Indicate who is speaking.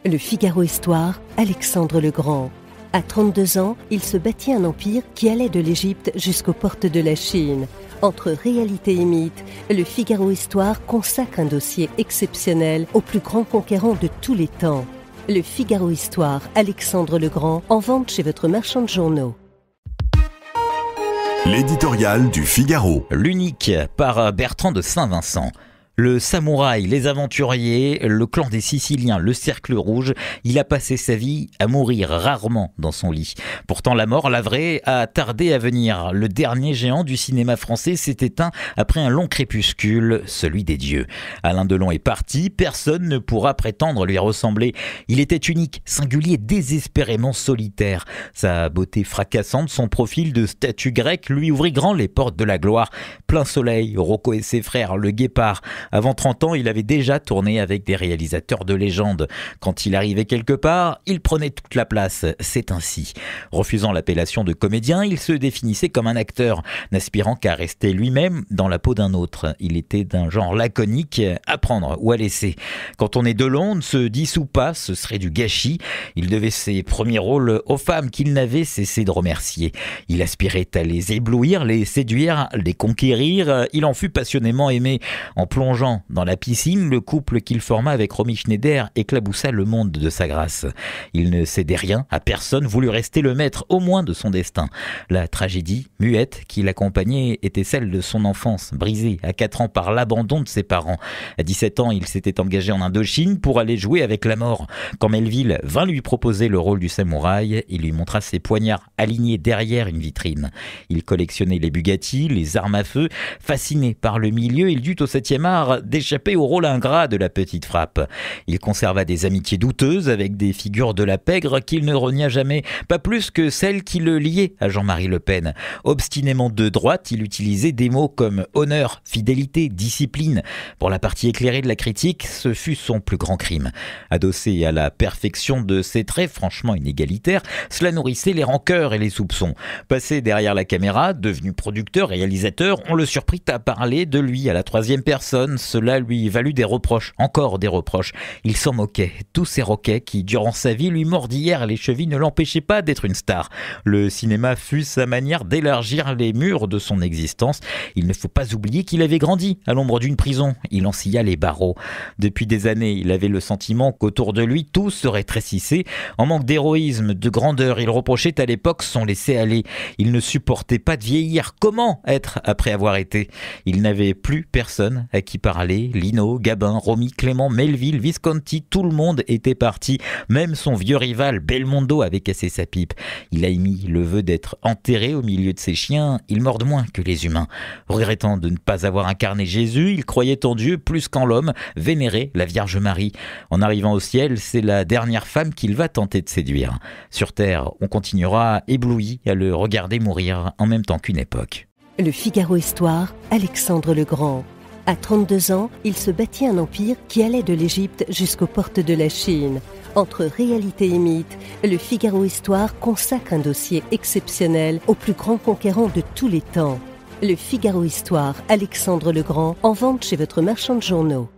Speaker 1: Le Figaro Histoire, Alexandre le Grand. À 32 ans, il se bâtit un empire qui allait de l'Égypte jusqu'aux portes de la Chine. Entre réalité et mythe, le Figaro Histoire consacre un dossier exceptionnel au plus grand conquérant de tous les temps. Le Figaro Histoire, Alexandre le Grand, en vente chez votre marchand de journaux.
Speaker 2: L'éditorial du Figaro.
Speaker 3: L'Unique par Bertrand de Saint-Vincent. Le samouraï, les aventuriers, le clan des Siciliens, le cercle rouge, il a passé sa vie à mourir rarement dans son lit. Pourtant la mort, la vraie, a tardé à venir. Le dernier géant du cinéma français s'est éteint après un long crépuscule, celui des dieux. Alain Delon est parti, personne ne pourra prétendre lui ressembler. Il était unique, singulier, désespérément solitaire. Sa beauté fracassante, son profil de statue grecque lui ouvrit grand les portes de la gloire. Plein soleil, Rocco et ses frères, Le Guépard. Avant 30 ans, il avait déjà tourné avec des réalisateurs de légende. Quand il arrivait quelque part, il prenait toute la place. C'est ainsi. Refusant l'appellation de comédien, il se définissait comme un acteur, n'aspirant qu'à rester lui-même dans la peau d'un autre. Il était d'un genre laconique, à prendre ou à laisser. Quand on est Delon, ne se dissout pas, ce serait du gâchis. Il devait ses premiers rôles aux femmes qu'il n'avait cessé de remercier. Il aspirait à les éblouir, les séduire, les conquérir. Il en fut passionnément aimé. En plongeant dans la piscine, le couple qu'il forma avec Romy Schneider éclaboussa le monde de sa grâce. Il ne cédait rien à personne, voulut rester le maître au moins de son destin. La tragédie muette qui l'accompagnait était celle de son enfance, brisée à 4 ans par l'abandon de ses parents. À 17 ans, il s'était engagé en Indochine pour aller jouer avec la mort. Quand Melville vint lui proposer le rôle du samouraï, il lui montra ses poignards alignés derrière une vitrine. Il collectionnait les Bugatti, les armes à feu. Fasciné par le milieu, il dut au 7e art d'échapper au rôle ingrat de la petite frappe. Il conserva des amitiés douteuses avec des figures de la pègre qu'il ne renia jamais, pas plus que celles qui le liaient à Jean-Marie Le Pen. Obstinément de droite, il utilisait des mots comme honneur, fidélité, discipline. Pour la partie éclairée de la critique, ce fut son plus grand crime. Adossé à la perfection de ses traits franchement inégalitaires, cela nourrissait les rancœurs et les soupçons. Passé derrière la caméra, devenu producteur, réalisateur, on le surprit à parler de lui à la 3e personne. Cela lui valut des reproches, encore des reproches. Il s'en moquait. Tous ces roquets qui, durant sa vie, lui mordillèrent les chevilles ne l'empêchaient pas d'être une star. Le cinéma fut sa manière d'élargir les murs de son existence. Il ne faut pas oublier qu'il avait grandi à l'ombre d'une prison. Il en scia les barreaux. Depuis des années, il avait le sentiment qu'autour de lui, tout se rétrécissait. En manque d'héroïsme, de grandeur, il reprochait à l'époque son laisser-aller. Il ne supportait pas de vieillir. Comment être après avoir été ? Il n'avait plus personne à qui parler. Lino, Gabin, Romy, Clément, Melville, Visconti, tout le monde était parti. Même son vieux rival Belmondo avait cassé sa pipe. Il a émis le vœu d'être enterré au milieu de ses chiens. Il morde moins que les humains. Regrettant de ne pas avoir incarné Jésus, il croyait en Dieu plus qu'en l'homme, vénérait la Vierge Marie. En arrivant au ciel, c'est la dernière femme qu'il va tenter de séduire. Sur terre, on continuera ébloui à le regarder mourir en même temps qu'une époque.
Speaker 1: Le Figaro Histoire, Alexandre le Grand. À 32 ans, il se bâtit un empire qui allait de l'Égypte jusqu'aux portes de la Chine. Entre réalité et mythe, le Figaro Histoire consacre un dossier exceptionnel au plus grand conquérant de tous les temps. Le Figaro Histoire, Alexandre le Grand, en vente chez votre marchand de journaux.